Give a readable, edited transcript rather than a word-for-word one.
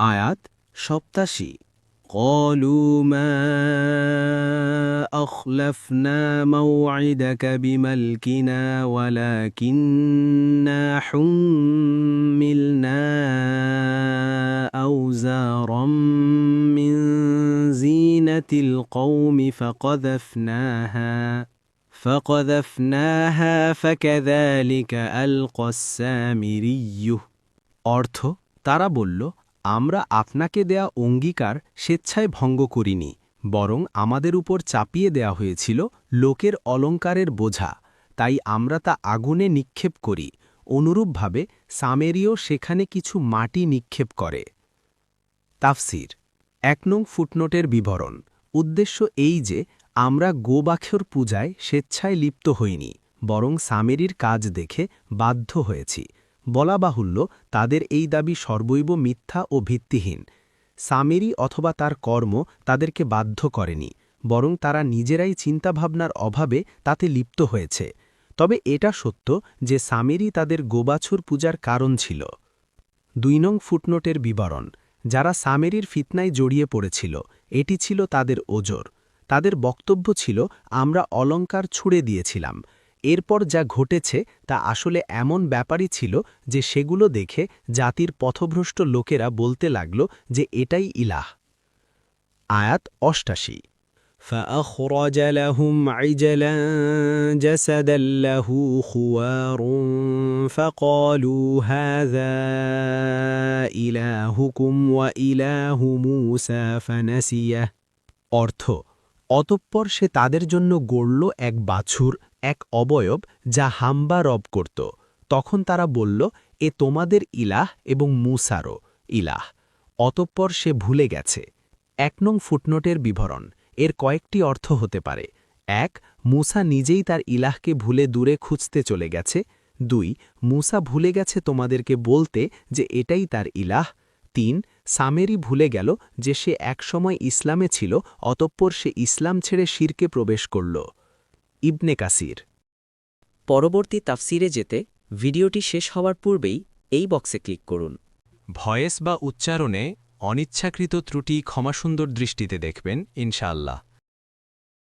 আয়াত ৮৭ قالوا ما أخلفنا موعدك بملكنا ولكننا حملنا أوزارا من زينة القوم فقذفناها فكذلك ألقى السامري অর্থ তারা বলল আমরা আপনাকে দেয়া অঙ্গীকার স্বেচ্ছায় ভঙ্গ করিনি বরং আমাদের উপর চাপিয়ে দেয়া হয়েছিল লোকের অলঙ্কারের বোঝা তাই আমরা তা আগুনে নিক্ষেপ করি অনুরূপভাবে সামেরিও সেখানে কিছু মাটি নিক্ষেপ করে তাফসির ১ নং ফুটনোটের বিবরণ উদ্দেশ্য এই যে আমরা গোবাক্ষর পূজায় স্বেচ্ছায় লিপ্ত হইনি বরং সামেরির কাজ দেখে বাধ্য হয়েছি বলা বাহুল্য তাদের এই দাবি সর্বৈব মিথ্যা ও ভিত্তিহীন সামেরি অথবা তার কর্ম তাদেরকে বাধ্য করেনি বরং তারা নিজেরাই চিন্তাভাবনার অভাবে তাতে লিপ্ত হয়েছে তবে এটা সত্য যে সামেরি তাদের গোবাছুর পূজার কারণ ছিল ২ নং ফুটনোটের বিবরণ যারা সামেরির ফিতনায় জড়িয়ে পড়েছিল এটি ছিল তাদের ওজর তাদের বক্তব্য ছিল আমরা অলঙ্কার ছুড়ে দিয়েছিলাম এরপর যা ঘটেছে তা আসলে এমন ব্যাপারই ছিল যে সেগুলো দেখে জাতির পথভ্রষ্ট লোকেরা বলতে লাগল যে এটাই ইলাহ আয়াত ৮৮ فأخرج لهم عجلا جسدا له خوار فقالوا هذا إلهكم وإله موسى فنسيه অর্থ অতঃপর সে তাদের জন্য গড়ল এক বাছুর এক অবয়ব যা হাম্বা রব করত তখন তারা বলল এ তোমাদের ইলাহ এবং মূসারও ইলাহ অতঃপর সে ভুলে গেছে ১ নং ফুটনোটের বিবরণ এর কয়েকটি অর্থ হতে পারে ১ মূসা নিজেই তার ইলাহকে ভুলে দূরে খুঁজতে চলে গেছে ২ মূসা ভুলে গেছে তোমাদেরকে বলতে যে এটাই তার ইলাহ ৩ সামেরি ভুলে গেল যে সে একসময় ইসলামে ছিল অতঃপর সে ইসলাম ছেড়ে শিরকে প্রবেশ করল ইবনে কাসির পরবর্তী তাফসিরে যেতে ভিডিওটি শেষ হওয়ার পূর্বেই এই বক্সে ক্লিক করুন ভয়েস বা উচ্চারণে অনিচ্ছাকৃত ত্রুটি ক্ষমাসুন্দর দৃষ্টিতে দেখবেন ইনশাআল্লাহ